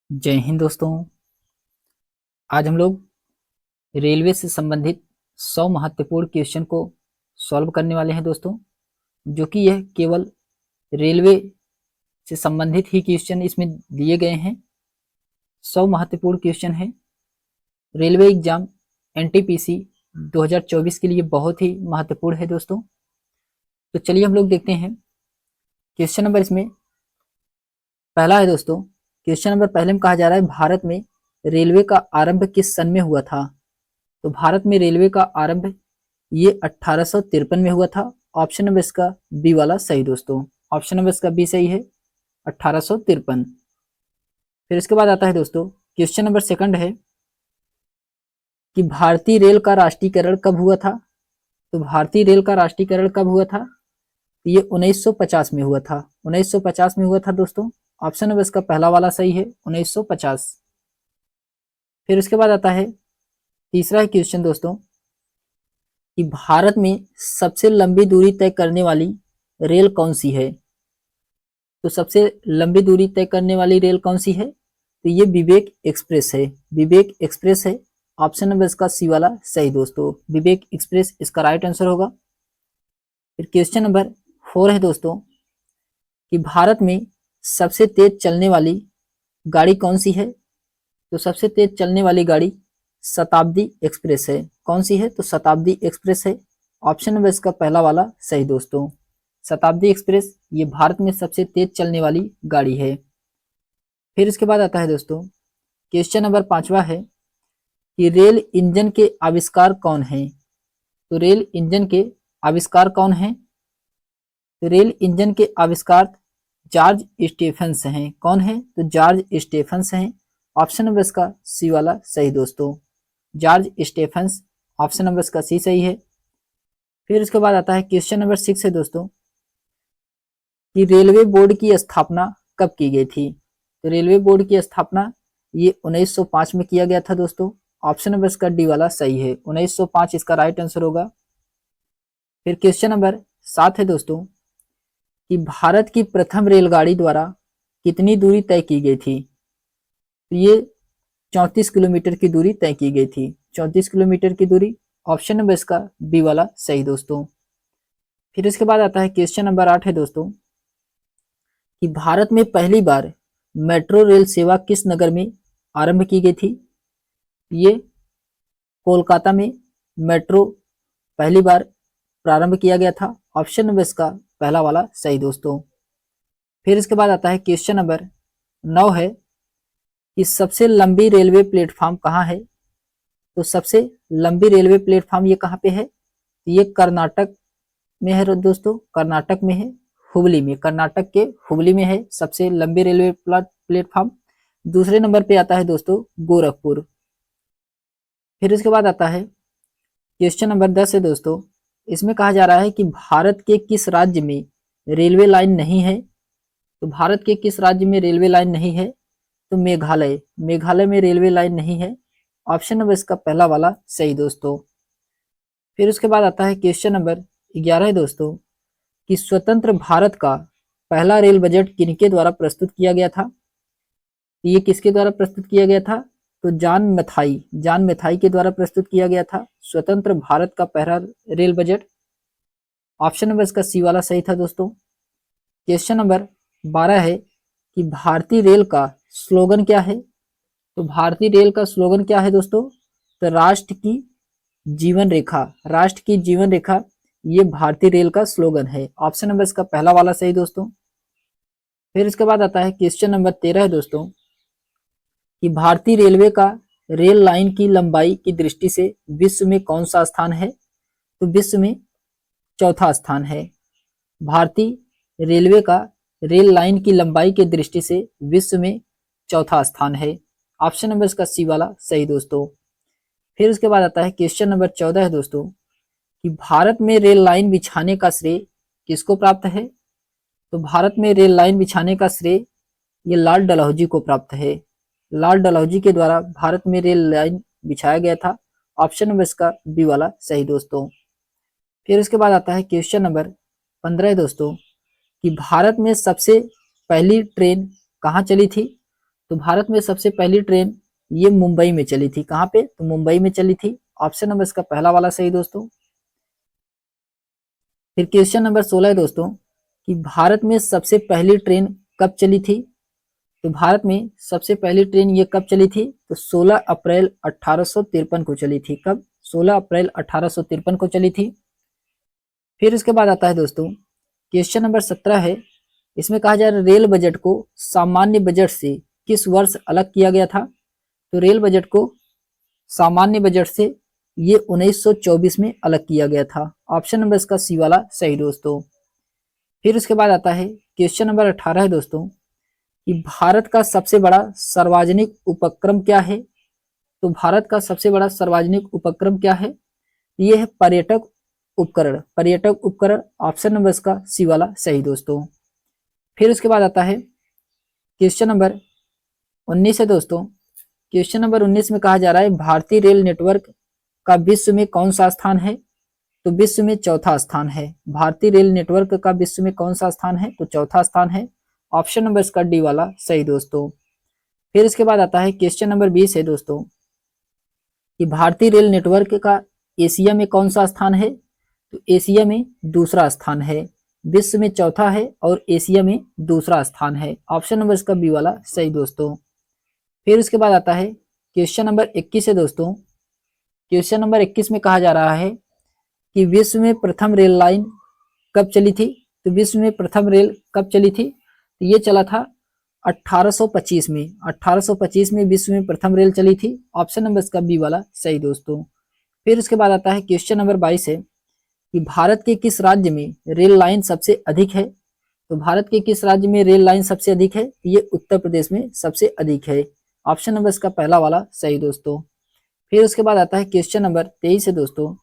जय हिंद दोस्तों। आज हम लोग रेलवे से संबंधित 100 महत्वपूर्ण क्वेश्चन को सॉल्व करने वाले हैं दोस्तों, जो कि यह केवल रेलवे से संबंधित ही क्वेश्चन इसमें दिए गए हैं। 100 महत्वपूर्ण क्वेश्चन है। रेलवे एग्जाम एनटीपीसी 2024 के लिए बहुत ही महत्वपूर्ण है दोस्तों। तो चलिए हम लोग देखते हैं क्वेश्चन नंबर। इसमें पहला है दोस्तों, क्वेश्चन नंबर पहले में कहा जा रहा है भारत में रेलवे का आरंभ किस सन में हुआ था। तो भारत में रेलवे का आरंभ ये 1853 में हुआ था। ऑप्शन नंबर इसका बी वाला सही दोस्तों। ऑप्शन नंबर इसका बी सही है, 1853। फिर इसके बाद आता है दोस्तों क्वेश्चन नंबर सेकंड है कि भारतीय रेल का राष्ट्रीयकरण कब हुआ था। तो भारतीय रेल का राष्ट्रीयकरण कब हुआ था? तो ये 1950 में हुआ था। 1950 में हुआ था दोस्तों। ऑप्शन नंबर इसका पहला वाला सही है, 1950। फिर उसके बाद आता है तीसरा है क्वेश्चन दोस्तों कि भारत में सबसे लंबी दूरी तय करने वाली रेल कौन सी है। तो सबसे लंबी दूरी तय करने वाली रेल कौन सी है? तो ये विवेक एक्सप्रेस है। विवेक एक्सप्रेस है। ऑप्शन नंबर इसका सी वाला सही दोस्तों। विवेक एक्सप्रेस इसका राइट आंसर होगा। फिर क्वेश्चन नंबर 4 है दोस्तों कि भारत में सबसे तेज चलने वाली गाड़ी कौन सी है। तो सबसे तेज चलने वाली गाड़ी शताब्दी एक्सप्रेस है। कौन सी है? तो शताब्दी एक्सप्रेस है। ऑप्शन नंबर इसका पहला वाला सही दोस्तों। शताब्दी एक्सप्रेस ये भारत में सबसे तेज चलने वाली गाड़ी है। फिर इसके बाद आता है दोस्तों क्वेश्चन नंबर 5वां है कि रेल इंजन के आविष्कार कौन है। तो रेल इंजन के आविष्कार कौन है? तो रेल इंजन के आविष्कार जॉर्ज स्टेफन्स हैं। कौन है? तो जॉर्ज स्टेफन्स हैं। ऑप्शन नंबर इसका सी वाला सही दोस्तों। जॉर्ज स्टेफन्स, ऑप्शन नंबर इसका सी सही है। फिर उसके बाद आता है क्वेश्चन नंबर 6 है दोस्तों कि रेलवे बोर्ड की स्थापना कब की गई थी। तो रेलवे बोर्ड की स्थापना ये 1905 में किया गया था दोस्तों। ऑप्शन नंबर इसका डी वाला सही है, 1905 इसका राइट आंसर होगा। फिर क्वेश्चन नंबर 7 है दोस्तों कि भारत की प्रथम रेलगाड़ी द्वारा कितनी दूरी तय की गई थी। तो ये 34 किलोमीटर की दूरी तय की गई थी। 34 किलोमीटर की दूरी। ऑप्शन नंबर इसका बी वाला सही दोस्तों। फिर इसके बाद आता है क्वेश्चन नंबर 8 है दोस्तों कि भारत में पहली बार मेट्रो रेल सेवा किस नगर में आरंभ की गई थी। ये कोलकाता में मेट्रो पहली बार प्रारंभ किया गया था। ऑप्शन नंबर इसका पहला वाला सही दोस्तों। फिर इसके बाद आता है क्वेश्चन नंबर 9 है कि सबसे लंबी रेलवे प्लेटफॉर्म कहाँ है। तो सबसे लंबी रेलवे प्लेटफॉर्म ये कहाँ पे है? ये कर्नाटक में है दोस्तों। कर्नाटक में है, हुबली में। कर्नाटक के हुबली में है सबसे लंबी रेलवे प्लेटफॉर्म। दूसरे नंबर पे आता है दोस्तों गोरखपुर। फिर इसके बाद आता है क्वेश्चन नंबर 10 है दोस्तों। इसमें कहा जा रहा है कि भारत के किस राज्य में रेलवे लाइन नहीं है। तो भारत के किस राज्य में रेलवे लाइन नहीं है? तो मेघालय। मेघालय में रेलवे लाइन नहीं है। ऑप्शन नंबर इसका पहला वाला सही दोस्तों। फिर उसके बाद आता है क्वेश्चन नंबर 11 है दोस्तों कि स्वतंत्र भारत का पहला रेल बजट किनके द्वारा प्रस्तुत किया गया था। ये किसके द्वारा प्रस्तुत किया गया था? तो जॉन मैथाई के द्वारा प्रस्तुत किया गया था स्वतंत्र भारत का पहला रेल बजट। ऑप्शन नंबर इसका सी वाला सही था दोस्तों। क्वेश्चन नंबर 12 है कि भारतीय रेल का स्लोगन क्या है। तो भारतीय रेल का स्लोगन क्या है दोस्तों? तो राष्ट्र की जीवन रेखा। राष्ट्र की जीवन रेखा ये भारतीय रेल का स्लोगन है। ऑप्शन नंबर इसका पहला वाला सही दोस्तों। फिर इसके बाद आता है क्वेश्चन नंबर 13 है दोस्तों कि भारतीय रेलवे का रेल लाइन की लंबाई की दृष्टि से विश्व में कौन सा स्थान है। तो विश्व में चौथा स्थान है। भारतीय रेलवे का रेल लाइन की लंबाई की दृष्टि से विश्व में चौथा स्थान है। ऑप्शन नंबर इसका सी वाला सही दोस्तों। फिर उसके बाद आता है क्वेश्चन नंबर 14 है दोस्तों कि भारत में रेल लाइन बिछाने का श्रेय किसको प्राप्त है। तो भारत में रेल लाइन बिछाने का श्रेय ये लाल डलहौजी को प्राप्त है। लाल डलहौजी के द्वारा भारत में रेल लाइन बिछाया गया था। ऑप्शन नंबर इसका बी वाला सही दोस्तों। फिर उसके बाद आता है क्वेश्चन नंबर 15 दोस्तों कि भारत में सबसे पहली ट्रेन कहाँ चली थी। तो भारत में सबसे पहली ट्रेन ये मुंबई में चली थी। कहाँ पे? तो मुंबई में चली थी। ऑप्शन नंबर इसका पहला वाला सही दोस्तों। फिर क्वेश्चन नंबर 16 है दोस्तों कि भारत में सबसे पहली ट्रेन कब चली थी? तो भारत में सबसे पहली ट्रेन ये कब चली थी? तो 16 अप्रैल 1853 को चली थी। कब? 16 अप्रैल 1853 को चली थी। फिर इसके बाद आता है दोस्तों क्वेश्चन नंबर 17 है। इसमें कहा जा रहा है रेल बजट को सामान्य बजट से किस वर्ष अलग किया गया था? तो रेल बजट को सामान्य बजट से ये 1924 में अलग किया गया था। ऑप्शन नंबर इसका सी वाला सही दोस्तों। फिर उसके बाद आता है क्वेश्चन नंबर 18 है दोस्तों कि भारत का सबसे बड़ा सार्वजनिक उपक्रम क्या है? तो भारत का सबसे बड़ा सार्वजनिक उपक्रम क्या है? ये है पर्यटक उपकरण। पर्यटक उपकरण ऑप्शन नंबर इसका सी वाला सही दोस्तों। फिर उसके बाद आता है क्वेश्चन नंबर 19 है दोस्तों। क्वेश्चन नंबर 19 में कहा जा रहा है भारतीय रेल नेटवर्क का विश्व में कौन सा स्थान है? तो विश्व में चौथा स्थान है। भारतीय रेल नेटवर्क का विश्व में कौन सा स्थान है? तो चौथा स्थान है। ऑप्शन नंबर इसका डी वाला सही दोस्तों। फिर इसके बाद आता है क्वेश्चन नंबर 20 है दोस्तों कि भारतीय रेल नेटवर्क का एशिया में कौन सा स्थान है? तो एशिया में दूसरा स्थान है। विश्व में चौथा है और एशिया में दूसरा स्थान है। ऑप्शन नंबर इसका बी वाला सही दोस्तों। फिर उसके बाद आता है क्वेश्चन नंबर 21 है दोस्तों। क्वेश्चन नंबर 21 में कहा जा रहा है कि विश्व में प्रथम रेल लाइन कब चली थी? तो विश्व में प्रथम रेल कब चली थी? तो ये चला था 1825 में। 1825 में विश्व में प्रथम रेल चली थी। ऑप्शन नंबर इसका बी वाला सही दोस्तों। फिर उसके बाद आता है क्वेश्चन नंबर 22 है कि भारत के किस राज्य में रेल लाइन सबसे अधिक है? तो भारत के किस राज्य में रेल लाइन सबसे अधिक है? ये उत्तर प्रदेश में सबसे अधिक है। ऑप्शन नंबर इसका पहला वाला सही दोस्तों। फिर उसके बाद आता है क्वेश्चन नंबर 23 है दोस्तों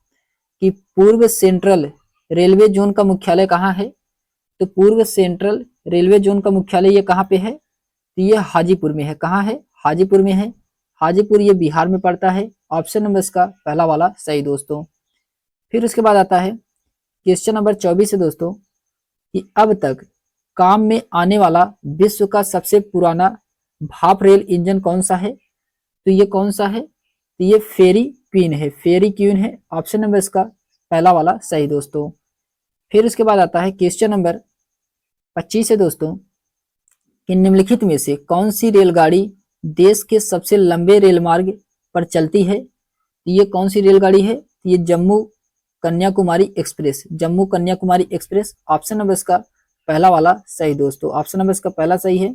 कि पूर्व सेंट्रल रेलवे जोन का मुख्यालय कहाँ है? तो पूर्व सेंट्रल रेलवे जोन का मुख्यालय ये कहाँ पे है? तो ये हाजीपुर में है। कहाँ है? हाजीपुर में है। हाजीपुर ये बिहार में पड़ता है। ऑप्शन नंबर इसका पहला वाला सही दोस्तों। फिर उसके बाद आता है क्वेश्चन नंबर 24 है दोस्तों कि अब तक काम में आने वाला विश्व का सबसे पुराना भाप रेल इंजन कौन सा है? तो ये कौन सा है? तो ये फेरी क्वीन है। फेरी क्वीन है। ऑप्शन नंबर इसका पहला वाला सही दोस्तों। फिर उसके बाद आता है क्वेश्चन नंबर 25 है दोस्तों कि निम्नलिखित में से कौन सी रेलगाड़ी देश के सबसे लंबे रेल मार्ग पर चलती है? ये कौन सी रेलगाड़ी है? ये Jammu Kanyakumari express. Jammu Kanyakumari express. Option number इसका पहला वाला सही दोस्तों। ऑप्शन नंबर इसका पहला सही है।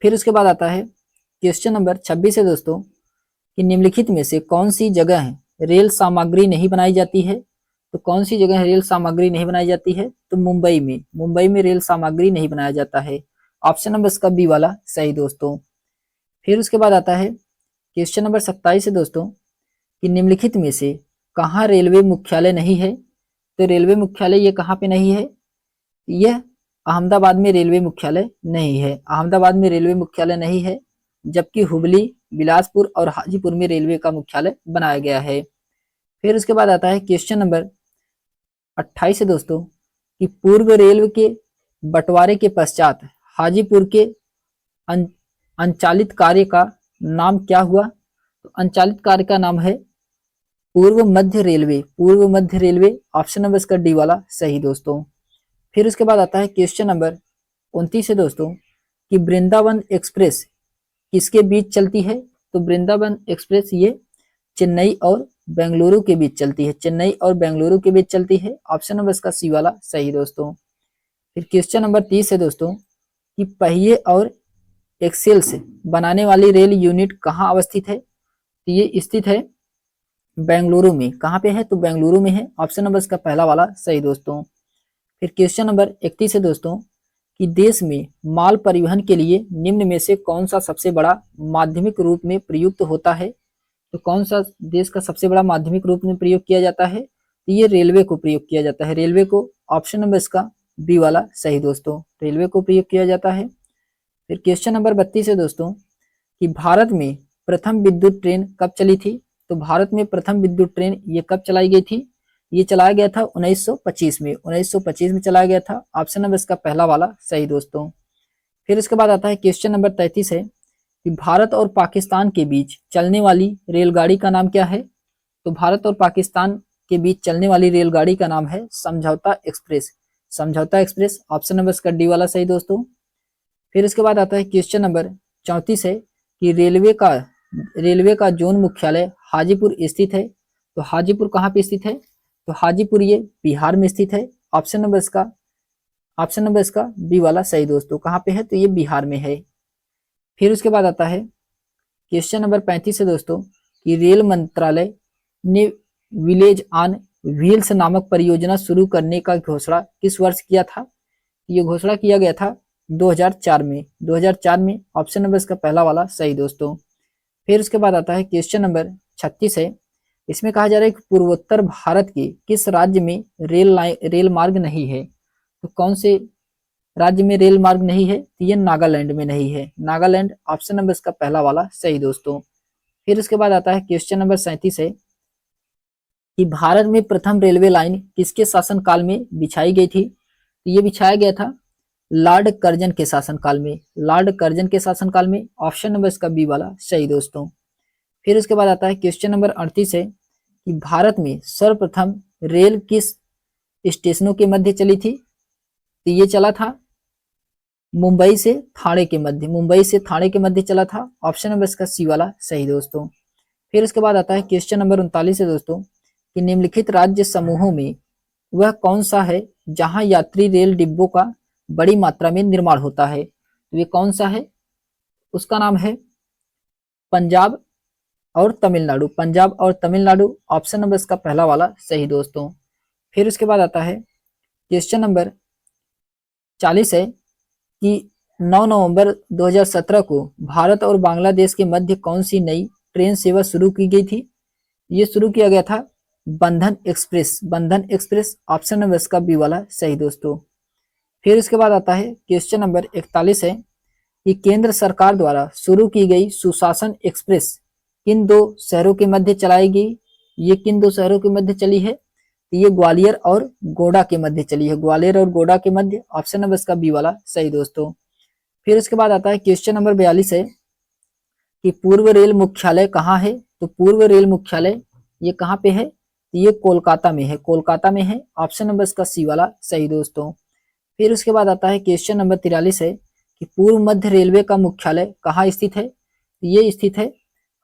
फिर उसके बाद आता है क्वेश्चन नंबर 26 है दोस्तों कि निम्नलिखित में से कौन सी जगह है रेल सामग्री नहीं बनाई जाती है? तो कौन सी जगह रेल सामग्री नहीं बनाई जाती है? तो मुंबई में। मुंबई में रेल सामग्री नहीं बनाया जाता है। ऑप्शन नंबर इसका बी वाला सही दोस्तों। फिर उसके बाद आता है क्वेश्चन नंबर 27 है दोस्तों कि निम्नलिखित में से कहाँ रेलवे मुख्यालय नहीं है? तो रेलवे मुख्यालय ये कहाँ पे नहीं है? यह अहमदाबाद में रेलवे मुख्यालय नहीं है। अहमदाबाद में रेलवे मुख्यालय नहीं है, जबकि हुबली, बिलासपुर और हाजीपुर में रेलवे का मुख्यालय बनाया गया है। फिर उसके बाद आता है क्वेश्चन नंबर 28 है दोस्तों कि पूर्व रेलवे के बंटवारे के पश्चात हाजीपुर के अंचालित कार्य का नाम क्या हुआ? तो अंचालित कार्य का नाम है पूर्व मध्य रेलवे। पूर्व मध्य रेलवे। ऑप्शन नंबर इसका डी वाला सही दोस्तों। फिर उसके बाद आता है क्वेश्चन नंबर 29 है दोस्तों कि वृंदावन एक्सप्रेस किसके बीच चलती है? तो वृंदावन एक्सप्रेस ये चेन्नई और बेंगलुरु के बीच चलती है। चेन्नई और बेंगलुरु के बीच चलती है। ऑप्शन नंबर इसका सी वाला सही दोस्तों। फिर क्वेश्चन नंबर 30 है दोस्तों कि पहिए और एक्सेल्स बनाने वाली रेल यूनिट कहाँ अवस्थित है? तो ये स्थित है बेंगलुरु में। कहाँ पे है? तो बेंगलुरु में है। ऑप्शन नंबर इसका पहला वाला सही दोस्तों। फिर क्वेश्चन नंबर 31 है दोस्तों कि देश में माल परिवहन के लिए निम्न में से कौन सा सबसे बड़ा माध्यमिक रूप में प्रयुक्त होता है? तो कौन सा देश का सबसे बड़ा माध्यमिक रूप में प्रयोग किया जाता है? तो ये रेलवे को प्रयोग किया जाता है। रेलवे को। ऑप्शन नंबर इसका बी वाला सही दोस्तों। रेलवे को प्रयोग किया जाता है। फिर क्वेश्चन नंबर 32 है दोस्तों कि भारत में प्रथम विद्युत ट्रेन कब चली थी? तो भारत में प्रथम विद्युत ट्रेन ये कब चलाई गई थी? ये चलाया गया था 1925 में। 1925 में चलाया गया था। ऑप्शन नंबर इसका पहला वाला सही दोस्तों। फिर इसके बाद आता है क्वेश्चन नंबर 33 है कि भारत और पाकिस्तान के बीच चलने वाली रेलगाड़ी का नाम क्या है? तो भारत और पाकिस्तान के बीच चलने वाली रेलगाड़ी का नाम है समझौता एक्सप्रेस। समझौता एक्सप्रेस, ऑप्शन नंबर इसका डी वाला सही दोस्तों। फिर इसके बाद आता है क्वेश्चन नंबर 34 है कि रेलवे का जोन मुख्यालय हाजीपुर स्थित है। तो हाजीपुर कहाँ पे स्थित है? तो हाजीपुर ये बिहार में स्थित है। ऑप्शन नंबर इसका बी वाला सही दोस्तों। कहाँ पे है? तो ये बिहार में है। फिर उसके बाद आता है क्वेश्चन नंबर 35 है दोस्तों कि रेल मंत्रालय ने विलेज ऑन व्हील्स नामक परियोजना शुरू करने का घोषणा किस वर्ष किया था? ये घोषणा किया गया था 2004 में। 2004 में ऑप्शन नंबर इसका पहला वाला सही दोस्तों। फिर उसके बाद आता है क्वेश्चन नंबर 36 है। इसमें कहा जा रहा है कि पूर्वोत्तर भारत के किस राज्य में रेल मार्ग नहीं है? तो कौन से राज्य में रेल मार्ग नहीं है? तो ये नागालैंड में नहीं है। नागालैंड, ऑप्शन नंबर इसका पहला वाला सही दोस्तों। फिर उसके बाद आता है क्वेश्चन नंबर 37 है कि भारत में प्रथम रेलवे लाइन किसके शासनकाल में बिछाई गई थी? तो ये बिछाया गया था लॉर्ड कर्जन के शासनकाल में। लॉर्ड कर्जन के शासनकाल में, ऑप्शन नंबर इसका बी वाला सही दोस्तों। फिर उसके बाद आता है क्वेश्चन नंबर 38 है कि भारत में सर्वप्रथम रेल किस स्टेशनों के मध्य चली थी? तो ये चला था मुंबई से थाने के मध्य चला था। ऑप्शन नंबर इसका सी वाला सही दोस्तों। फिर उसके बाद आता है क्वेश्चन नंबर 39 है दोस्तों कि निम्नलिखित राज्य समूहों में वह कौन सा है जहां यात्री रेल डिब्बों का बड़ी मात्रा में निर्माण होता है? तो ये कौन सा है? उसका नाम है पंजाब और तमिलनाडु। पंजाब और तमिलनाडु, ऑप्शन नंबर इसका पहला वाला सही दोस्तों। फिर उसके बाद आता है क्वेश्चन नंबर 40 है कि 9 नवंबर 2017 को भारत और बांग्लादेश के मध्य कौन सी नई ट्रेन सेवा शुरू की गई थी? ये शुरू किया गया था बंधन एक्सप्रेस, ऑप्शन नंबर इसका बी वाला सही दोस्तों। फिर इसके बाद आता है क्वेश्चन नंबर 41 है कि केंद्र सरकार द्वारा शुरू की गई सुशासन एक्सप्रेस किन दो शहरों के मध्य चलाई गई? ये किन दो शहरों के मध्य चली है? ये ग्वालियर और गोडा के मध्य चली है। ग्वालियर और गोडा के मध्य, ऑप्शन नंबर इसका बी वाला सही दोस्तों। फिर इसके बाद आता है क्वेश्चन नंबर 42 है कि पूर्व रेल मुख्यालय कहाँ है? तो पूर्व रेल मुख्यालय ये कहाँ पे है? तो ये कोलकाता में है। ऑप्शन नंबर इसका सी वाला सही दोस्तों। फिर उसके बाद आता है क्वेश्चन नंबर 43 है कि पूर्व मध्य रेलवे का मुख्यालय कहाँ स्थित है? ये स्थित है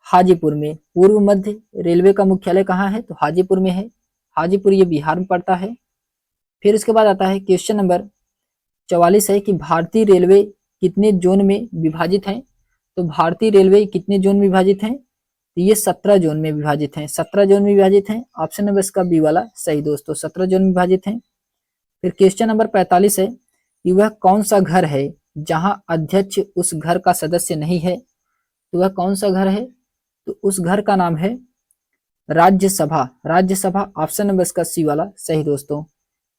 हाजीपुर में। पूर्व मध्य रेलवे का मुख्यालय कहाँ है? तो हाजीपुर में है। हाजीपुर ये बिहार में पड़ता है। फिर उसके बाद आता है क्वेश्चन नंबर 44 है कि भारतीय रेलवे कितने जोन में विभाजित है? तो भारतीय रेलवे कितने जोन में विभाजित है? तो ये 17 जोन में विभाजित है। 17 जोन में विभाजित है। ऑप्शन नंबर इसका बी वाला सही दोस्तों। 17 जोन में विभाजित है। फिर क्वेश्चन नंबर 45 है कि वह कौन सा घर है जहां अध्यक्ष उस घर का सदस्य नहीं है? तो वह कौन सा घर है? तो उस घर का नाम है राज्यसभा, ऑप्शन नंबर इसका सी वाला सही दोस्तों।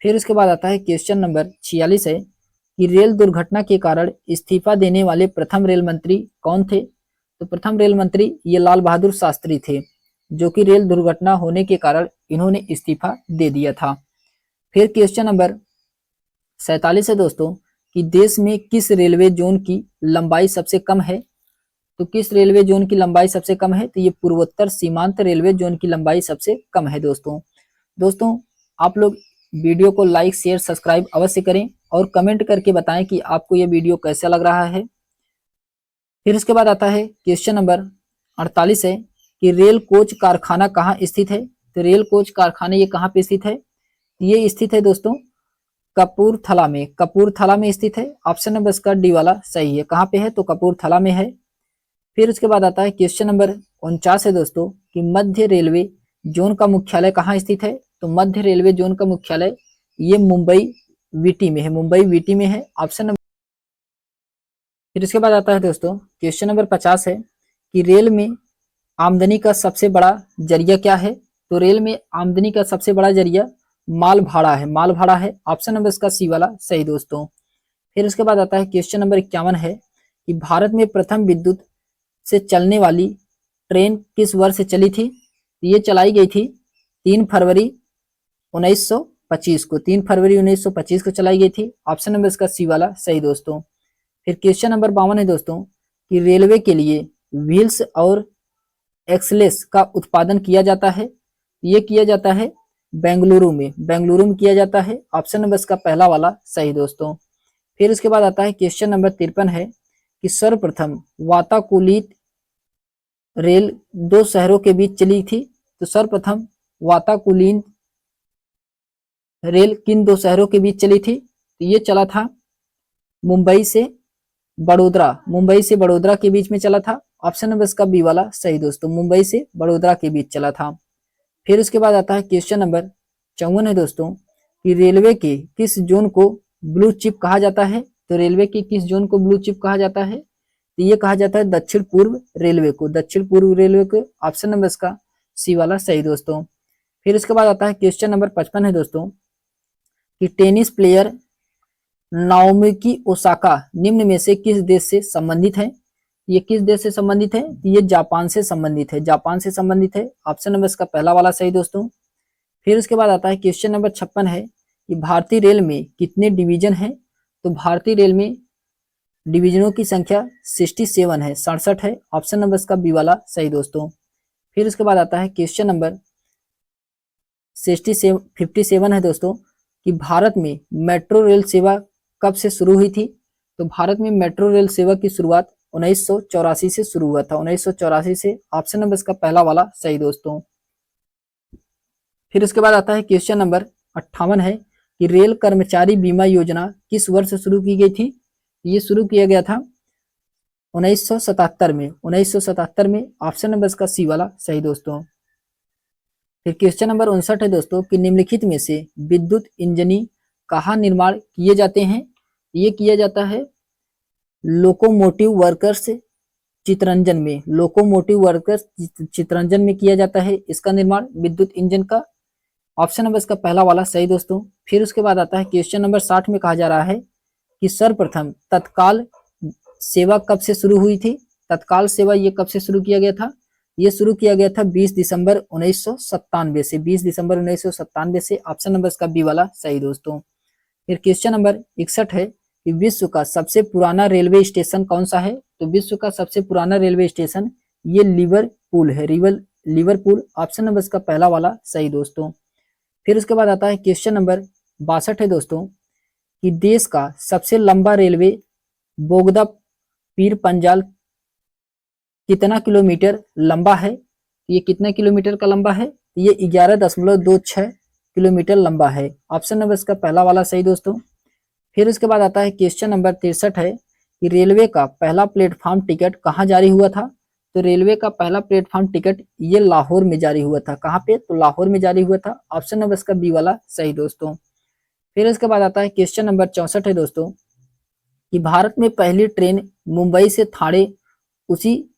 फिर उसके बाद आता है क्वेश्चन नंबर 46 है कि रेल दुर्घटना के कारण इस्तीफा देने वाले प्रथम रेल मंत्री कौन थे? तो प्रथम रेल मंत्री ये लाल बहादुर शास्त्री थे, जो कि रेल दुर्घटना होने के कारण इन्होंने इस्तीफा दे दिया था। फिर क्वेश्चन नंबर 47 है दोस्तों कि देश में किस रेलवे जोन की लंबाई सबसे कम है? तो किस रेलवे जोन की लंबाई सबसे कम है? तो ये पूर्वोत्तर सीमांत रेलवे जोन की लंबाई सबसे कम है दोस्तों आप लोग वीडियो को लाइक, शेयर, सब्सक्राइब अवश्य करें और कमेंट करके बताएं कि आपको ये वीडियो कैसा लग रहा है। फिर उसके बाद आता है क्वेश्चन नंबर 48 है कि रेल कोच कारखाना कहाँ स्थित है? तो रेल कोच कारखाना ये कहाँ पे स्थित है? ये स्थित है दोस्तों कपूरथला में स्थित है। ऑप्शन नंबर इसका डी वाला सही है। कहाँ पे है? तो कपूरथला में है। फिर उसके बाद आता है क्वेश्चन नंबर 49 है दोस्तों कि मध्य रेलवे जोन का मुख्यालय कहाँ स्थित है? तो मध्य रेलवे जोन का मुख्यालय ये मुंबई वीटी में है। Option number. फिर इसके बाद आता है दोस्तों क्वेश्चन नंबर 50 है कि रेल में आमदनी का सबसे बड़ा जरिया क्या है? तो रेल में आमदनी का सबसे बड़ा जरिया माल भाड़ा है। ऑप्शन नंबर इसका सी वाला सही दोस्तों। फिर उसके बाद आता है क्वेश्चन नंबर 51 है कि भारत में प्रथम विद्युत से चलने वाली ट्रेन किस वर्ष चली थी? ये चलाई गई थी 3 फरवरी 1925 को। 3 फरवरी 1925 को चलाई गई थी। ऑप्शन नंबर इसका सी वाला सही दोस्तों। फिर क्वेश्चन नंबर 52 है दोस्तों कि रेलवे के लिए व्हील्स और एक्सलेस का उत्पादन किया जाता है? ये किया जाता है बेंगलुरु में, बेंगलुरु में किया जाता है। ऑप्शन नंबर इसका पहला वाला सही दोस्तों। फिर उसके बाद आता है क्वेश्चन नंबर 53 है कि सर्वप्रथम वाताकुलित रेल दो शहरों के बीच चली थी। तो सर्वप्रथम वाताकुलित रेल किन दो शहरों के बीच चली थी? तो ये चला था मुंबई से बड़ोदरा, मुंबई से बड़ोदरा के बीच में चला था। ऑप्शन नंबर इसका बी वाला सही दोस्तों, मुंबई से बड़ोदरा के बीच चला था। फिर उसके बाद आता है क्वेश्चन नंबर 54 है दोस्तों कि रेलवे के किस जोन को ब्लू चिप कहा जाता है? तो रेलवे की किस जोन को ब्लू चिप कहा जाता है? तो ये कहा जाता है दक्षिण पूर्व रेलवे को, दक्षिण पूर्व रेलवे को। ऑप्शन नंबर इसका सी वाला सही दोस्तों। फिर उसके बाद आता है क्वेश्चन नंबर 55 है दोस्तों कि टेनिस प्लेयर नाओमी ओसाका निम्न में से किस देश से संबंधित है? ये किस देश से संबंधित है? ये जापान से संबंधित है, जापान से संबंधित है। ऑप्शन नंबर इसका पहला वाला सही दोस्तों। फिर उसके बाद आता है क्वेश्चन नंबर 56 है कि भारतीय रेल में कितने डिवीजन है? तो भारतीय रेल में डिवीजनों की संख्या 67 है, 67 है। ऑप्शन नंबर इसका बी वाला सही दोस्तों। फिर उसके बाद आता है क्वेश्चन नंबर 57 है दोस्तों कि भारत में मेट्रो रेल सेवा कब से शुरू हुई थी? तो भारत में मेट्रो रेल सेवा की शुरुआत 1984 से शुरू हुआ था, 1984 से। ऑप्शन नंबर इसका पहला वाला सही दोस्तों। फिर उसके बाद आता है क्वेश्चन नंबर 58 है कि रेल कर्मचारी बीमा योजना किस वर्ष शुरू की गई थी? ये शुरू किया गया था 1977 में, 1977 में। ऑप्शन नंबर इसका सी वाला सही दोस्तों। फिर क्वेश्चन नंबर 59 है दोस्तों कि निम्नलिखित में से विद्युत इंजनी कहाँ निर्माण किए जाते हैं? ये किया जाता है लोकोमोटिव वर्कर्स चितरंजन में, लोकोमोटिव वर्कर्स चितरंजन में किया जाता है इसका निर्माण विद्युत इंजन का। ऑप्शन नंबर इसका पहला वाला सही दोस्तों। फिर उसके बाद आता है क्वेश्चन नंबर 60 में कहा जा रहा है कि सर्वप्रथम तत्काल सेवा कब से शुरू हुई थी? तत्काल सेवा ये कब से शुरू किया गया था? ये शुरू किया गया था 20 दिसंबर 1997 से, 20 दिसंबर 1997 से। ऑप्शन नंबर इसका बी वाला सही दोस्तों। फिर क्वेश्चन नंबर 61 है कि विश्व का सबसे पुराना रेलवे स्टेशन कौन सा है? तो विश्व का सबसे पुराना रेलवे स्टेशन ये लिवरपूल है, लिवरपूल। ऑप्शन नंबर इसका पहला वाला सही दोस्तों। फिर उसके बाद आता है क्वेश्चन नंबर 62 है दोस्तों कि देश का सबसे लंबा रेलवे बोगदा पीर पंजाल कितना किलोमीटर लंबा है? ये कितना किलोमीटर का लंबा है? ये 11.26 किलोमीटर लंबा है। ऑप्शन नंबर इसका पहला वाला सही दोस्तों। फिर उसके बाद आता है क्वेश्चन नंबर 63 है कि रेलवे का पहला प्लेटफॉर्म टिकट कहाँ जारी हुआ था? तो रेलवे का पहला प्लेटफॉर्म टिकट ये लाहौर में जारी हुआ था। कहाँ पे? तो लाहौर में जारी हुआ था। ऑप्शन नंबर इसका बी वाला सही दोस्तों। फिर इसके बाद आता है क्वेश्चन नंबर 64 है दोस्तों कि भारत में पहली ट्रेन मुंबई से थाणे उसी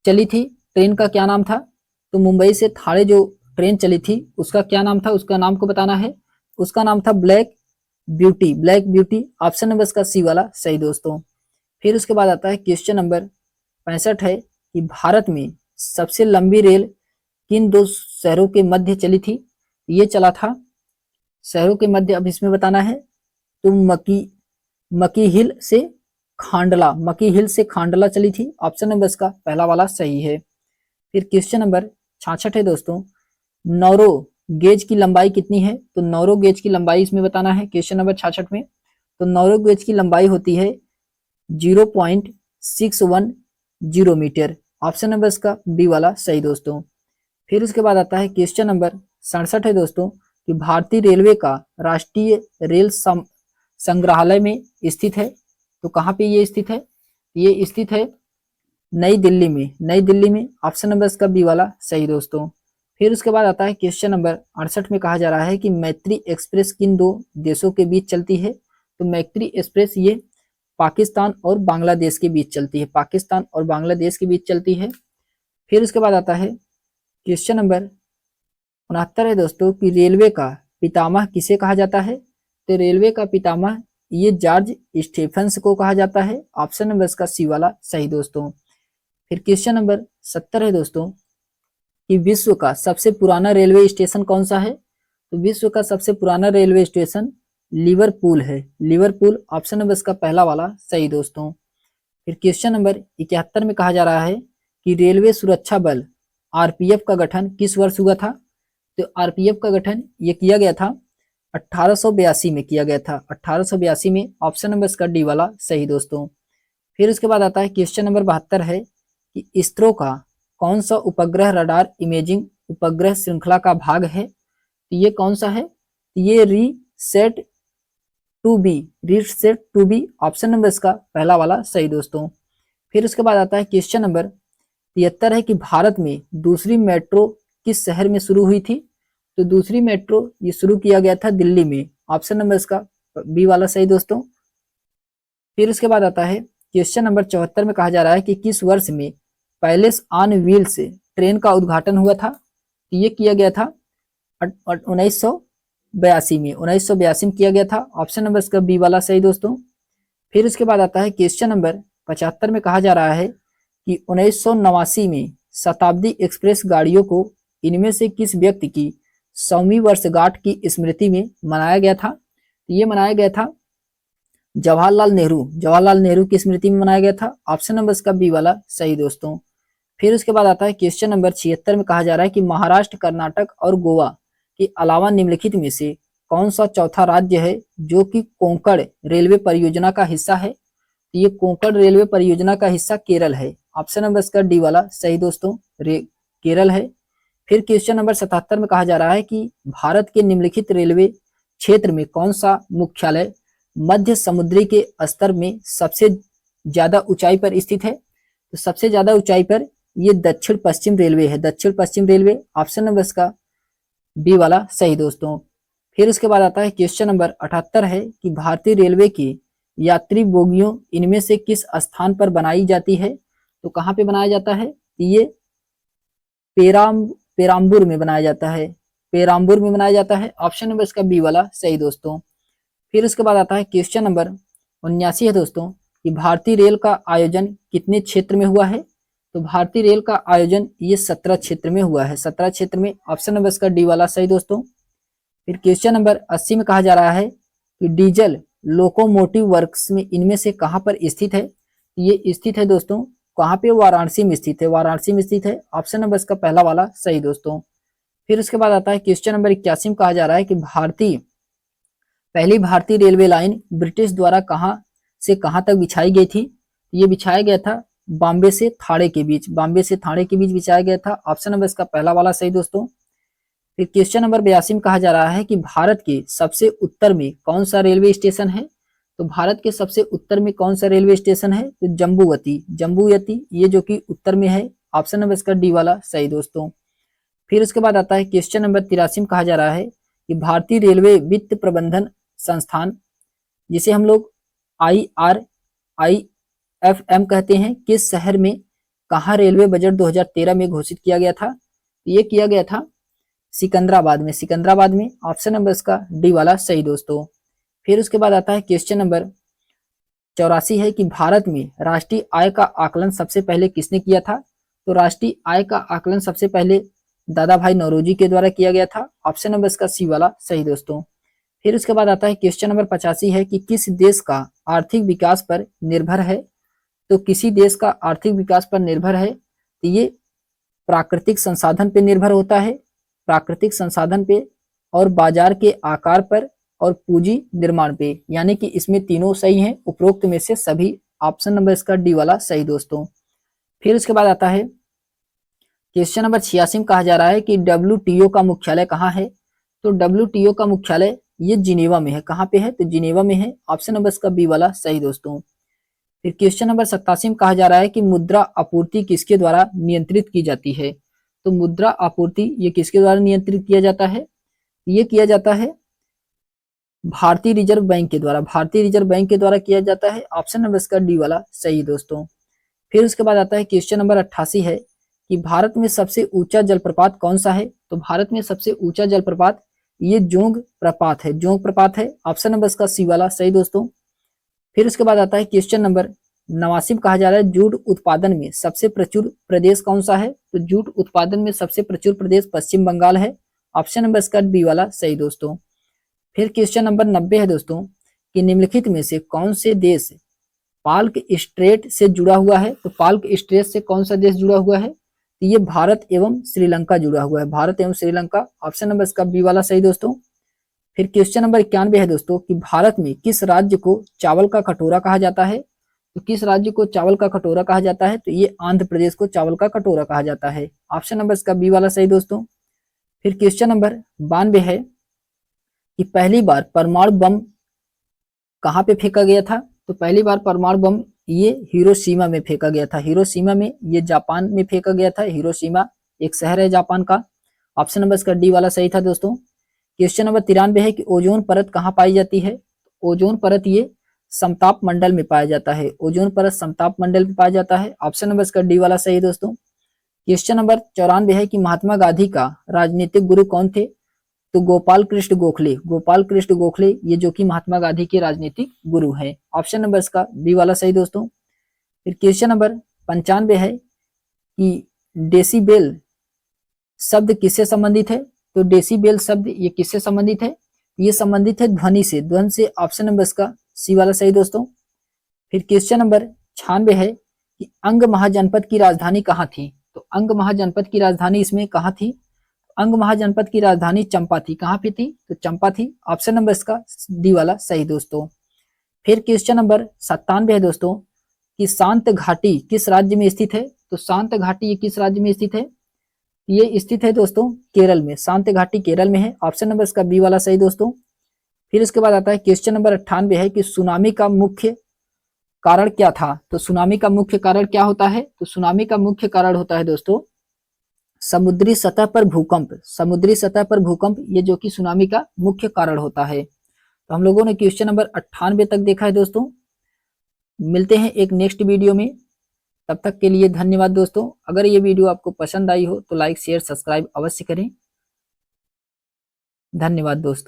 चली थी, ट्रेन का क्या नाम था? तो मुंबई से थाणे जो ट्रेन चली थी उसका क्या नाम था? उसका नाम को बताना है। उसका नाम था black beauty, black beauty. Option number इसका सी वाला सही दोस्तों। फिर उसके बाद आता है क्वेश्चन नंबर 65 है कि भारत में सबसे लंबी रेल किन दो शहरों के मध्य चली थी? ये चला था शहरों के मध्य, अब इसमें बताना है तो मकी हिल से खांडला, मकी हिल से खांडला चली थी। ऑप्शन नंबर इसका पहला वाला सही है। फिर क्वेश्चन नंबर 66 है दोस्तों, नौरो गेज की लंबाई कितनी है? तो नौरो गेज की लंबाई इसमें बताना है क्वेश्चन नंबर 66 में। तो नौरो गेज की लंबाई होती है 0.610 मीटर। ऑप्शन नंबर इसका बी वाला सही दोस्तों। फिर उसके बाद आता है क्वेश्चन नंबर 67 है दोस्तों कि भारतीय रेलवे का राष्ट्रीय रेल संग्रहालय में स्थित है। तो कहाँ पे ये स्थित है? ये स्थित है नई दिल्ली में, नई दिल्ली में। ऑप्शन नंबर इसका बी वाला सही दोस्तों। फिर उसके बाद आता है क्वेश्चन नंबर 68 में कहा जा रहा है कि मैत्री एक्सप्रेस किन दो देशों के बीच चलती है? तो मैत्री एक्सप्रेस ये पाकिस्तान और बांग्लादेश के बीच चलती है, पाकिस्तान और बांग्लादेश के बीच चलती है। फिर उसके बाद आता है क्वेश्चन नंबर 69 है दोस्तों कि रेलवे का पितामह किसे कहा जाता है? तो रेलवे का पितामह ये जॉर्ज स्टेफन्स को कहा जाता है। ऑप्शन नंबर इसका सी वाला सही दोस्तों। फिर क्वेश्चन नंबर 70 है दोस्तों कि विश्व का सबसे पुराना रेलवे स्टेशन कौन सा है? तो विश्व का सबसे पुराना रेलवे स्टेशन लिवरपूल है, लिवरपूल। ऑप्शन नंबर इसका पहला वाला सही दोस्तों। फिर क्वेश्चन नंबर 71 में कहा जा रहा है कि रेलवे सुरक्षा बल आरपीएफ का गठन किस वर्ष हुआ था। तो आरपीएफ का गठन ये किया गया था 1882 में किया गया था, 1882 में। ऑप्शन नंबर इसका डी वाला सही दोस्तों। फिर उसके बाद आता है क्वेश्चन नंबर 72 है कि इसरो का कौन सा उपग्रह रडार इमेजिंग उपग्रह श्रृंखला का भाग है। तो ये कौन सा है, ये रीसेट 2B। ऑप्शन नंबर इसका पहला वाला सही दोस्तों। फिर उसके बाद आता है क्वेश्चन नंबर 73 है कि भारत में दूसरी मेट्रो किस शहर में शुरू हुई थी। तो दूसरी मेट्रो ये शुरू किया गया था दिल्ली में। ऑप्शन नंबर इसका बी वाला सही दोस्तों। फिर उसके बाद आता है क्वेश्चन नंबर 74 में कहा जा रहा है कि किस वर्ष में पैलेस ऑन व्हील्स ट्रेन का उद्घाटन हुआ था। तो ये किया गया था 1982 में, 1982 में किया गया था। ऑप्शन नंबर इसका बी वाला सही दोस्तों। फिर उसके बाद आता है क्वेश्चन नंबर 75 में कहा जा रहा है कि 1989 में शताब्दी एक्सप्रेस गाड़ियों को इनमें से किस व्यक्ति की 100वीं वर्षगांठ की स्मृति में मनाया गया था। ये मनाया गया था जवाहरलाल नेहरू की स्मृति में मनाया गया था। ऑप्शन नंबर इसका बी वाला सही दोस्तों। फिर उसके बाद आता है क्वेश्चन नंबर 76 में कहा जा रहा है कि महाराष्ट्र, कर्नाटक और गोवा के अलावा निम्नलिखित में से कौन सा चौथा राज्य है जो कि कोंकण रेलवे परियोजना का हिस्सा है। ये कोंकण रेलवे परियोजना का हिस्सा केरल है। ऑप्शन नंबर इसका डी वाला सही दोस्तों, केरल है। फिर क्वेश्चन नंबर 77 में कहा जा रहा है कि भारत के निम्नलिखित रेलवे क्षेत्र में कौन सा मुख्यालय मध्य समुद्री के स्तर में सबसे ज्यादा ऊंचाई पर स्थित है। तो सबसे ज्यादा ऊंचाई पर ये दक्षिण पश्चिम रेलवे है, दक्षिण पश्चिम रेलवे। ऑप्शन नंबर इसका बी वाला सही दोस्तों। फिर उसके बाद आता है क्वेश्चन नंबर 78 है कि भारतीय रेलवे की यात्री बोगियों इनमें से किस स्थान पर बनाई जाती है। तो कहाँ पे बनाया जाता है, ये पेराम्बूर में बनाया जाता है, पेराम्बूर में बनाया जाता है। ऑप्शन नंबर इसका बी वाला सही दोस्तों। फिर उसके बाद आता है क्वेश्चन नंबर 79 है दोस्तों कि भारतीय रेल का आयोजन कितने क्षेत्र में हुआ है। तो भारतीय रेल का आयोजन ये 17 क्षेत्र में हुआ है, 17 क्षेत्र में। ऑप्शन नंबर इसका डी वाला सही दोस्तों। फिर क्वेश्चन नंबर 80 में कहा जा रहा है कि डीजल लोकोमोटिव वर्क्स में इनमें से कहां पर स्थित है। ये स्थित है दोस्तों कहां पे, वाराणसी में स्थित है, वाराणसी में स्थित है। ऑप्शन नंबर इसका पहला वाला सही दोस्तों। फिर उसके बाद आता है क्वेश्चन नंबर 81 में कहा जा रहा है कि पहली भारतीय रेलवे लाइन ब्रिटिश द्वारा कहां से कहां तक बिछाई गई थी। ये बिछाया गया था बॉम्बे से थाने के बीच, बॉम्बे से थाने के बीच बिछाया गया था। ऑप्शन नंबर इसका पहला वाला सही दोस्तों। फिर क्वेश्चन नंबर 82 में कहा जा रहा है कि भारत के सबसे उत्तर में कौन सा रेलवे स्टेशन है। तो भारत के सबसे उत्तर में कौन सा रेलवे स्टेशन है, तो जम्बूवती, ये जो कि उत्तर में है। ऑप्शन नंबर इसका डी वाला सही दोस्तों। फिर उसके बाद आता है क्वेश्चन नंबर 83 में कहा जा रहा है कि भारतीय रेलवे वित्त प्रबंधन संस्थान, जिसे हम लोग IRIFM कहते हैं, किस शहर में कहाँ रेलवे बजट 2013 में घोषित किया गया था। ये किया गया था सिकंदराबाद में। ऑप्शन नंबर इसका डी वाला सही दोस्तों। फिर उसके बाद आता है क्वेश्चन नंबर 84 है कि भारत में राष्ट्रीय आय का आकलन सबसे पहले किसने किया था। तो राष्ट्रीय आय का आकलन सबसे पहले दादा भाई नौरोजी के द्वारा किया गया था। ऑप्शन नंबर इसका सी वाला सही दोस्तों। फिर उसके बाद आता है क्वेश्चन नंबर 85 है कि किस देश का आर्थिक विकास पर निर्भर है। तो किसी देश का आर्थिक विकास पर निर्भर है तो ये प्राकृतिक संसाधन पे निर्भर होता है, प्राकृतिक संसाधन पे और बाजार के आकार पर और पूंजी निर्माण पे, यानी कि इसमें तीनों सही हैं उपरोक्त में से सभी। ऑप्शन नंबर इसका डी वाला सही दोस्तों। फिर उसके बाद आता है क्वेश्चन नंबर 86 में कहा जा रहा है कि WTO का मुख्यालय कहाँ है। तो WTO का मुख्यालय ये जिनेवा में है। कहाँ पे है, तो जिनेवा में है। ऑप्शन नंबर इसका बी वाला सही दोस्तों। फिर क्वेश्चन नंबर 87 में कहा जा रहा है कि मुद्रा आपूर्ति किसके द्वारा नियंत्रित की जाती है। तो मुद्रा आपूर्ति ये किसके द्वारा नियंत्रित किया जाता है, ये किया जाता है भारतीय रिजर्व बैंक के द्वारा, भारतीय रिजर्व बैंक के द्वारा किया जाता है। ऑप्शन नंबर इसका डी वाला सही दोस्तों। फिर उसके बाद आता है क्वेश्चन नंबर 88 है कि भारत में सबसे ऊंचा जलप्रपात कौन सा है। तो भारत में सबसे ऊंचा जलप्रपात ये जोंग प्रपात है। ऑप्शन नंबर इसका सी वाला सही दोस्तों। फिर उसके बाद आता है क्वेश्चन नंबर 89 में कहा जा रहा है जूट उत्पादन में सबसे प्रचुर प्रदेश कौन सा है। तो जूट उत्पादन में सबसे प्रचुर प्रदेश पश्चिम बंगाल है। ऑप्शन नंबर इसका बी वाला सही दोस्तों। फिर क्वेश्चन नंबर 90 है दोस्तों कि निम्नलिखित में से कौन से देश पाल्क स्ट्रेट से जुड़ा हुआ है। तो पाल्क स्ट्रेट से कौन सा देश जुड़ा हुआ है? तो ये भारत एवं श्रीलंका जुड़ा हुआ है, भारत एवं श्रीलंका। ऑप्शन नंबर इसका बी वाला सही दोस्तों। फिर क्वेश्चन नंबर 91 है दोस्तों कि भारत में किस राज्य को चावल का कटोरा कहा जाता है? तो किस राज्य को चावल का कटोरा कहा जाता है? तो ये आंध्र प्रदेश को चावल का कटोरा कहा जाता है। ऑप्शन नंबर इसका बी वाला सही दोस्तों। फिर क्वेश्चन नंबर 92 है कि पहली बार परमाणु बम कहाँ पे फेंका गया था? तो पहली बार परमाणु बम ये हिरोशिमा में फेंका गया था। हिरोशिमा में, ये जापान में फेंका गया था। हिरोशिमा एक शहर है जापान का। ऑप्शन नंबर इसका डी वाला सही था दोस्तों। क्वेश्चन नंबर 93 है कि ओजोन परत कहाँ पाई जाती है? ओजोन परत ये समताप मंडल में पाया जाता है। ओजोन परत समताप मंडल में पाया जाता है। ऑप्शन नंबर इसका डी वाला सही है दोस्तों। क्वेश्चन नंबर 94 है कि महात्मा गांधी का राजनीतिक गुरु कौन थे? तो गोपाल कृष्ण गोखले, गोपाल कृष्ण गोखले ये जो कि महात्मा गांधी के राजनीतिक गुरु हैं। ऑप्शन नंबर इसका बी वाला सही दोस्तों। फिर क्वेश्चन नंबर 95 है कि डेसिबेल शब्द किससे संबंधित है? तो डेसिबेल शब्द ये किससे संबंधित है? ये संबंधित है ध्वनि से, ध्वनि से। ऑप्शन नंबर इसका सी वाला सही दोस्तों। फिर क्वेश्चन नंबर 96 है कि अंग महाजनपद की राजधानी कहाँ थी? तो अंग महाजनपद की राजधानी इसमें कहाँ थी? अंग महाजनपद की राजधानी चंपा थी। कहाँ पे थी? तो चंपा थी। ऑप्शन नंबर इसका डी वाला सही दोस्तों। फिर क्वेश्चन नंबर 97 है दोस्तों कि शांत घाटी किस राज्य में स्थित है? तो शांत घाटी ये किस राज्य में स्थित है? ये स्थित है दोस्तों केरल में। शांत घाटी केरल में है। ऑप्शन नंबर इसका बी वाला सही दोस्तों। फिर इसके बाद आता है क्वेश्चन नंबर 98 है कि सुनामी का मुख्य कारण क्या था? तो सुनामी का मुख्य कारण क्या होता है? तो सुनामी का मुख्य कारण होता है दोस्तों समुद्री सतह पर भूकंप। समुद्री सतह पर भूकंप ये जो कि सुनामी का मुख्य कारण होता है। तो हम लोगों ने क्वेश्चन नंबर 98 तक देखा है दोस्तों। मिलते हैं एक नेक्स्ट वीडियो में, तब तक के लिए धन्यवाद दोस्तों। अगर ये वीडियो आपको पसंद आई हो तो लाइक शेयर सब्सक्राइब अवश्य करें। धन्यवाद दोस्तों।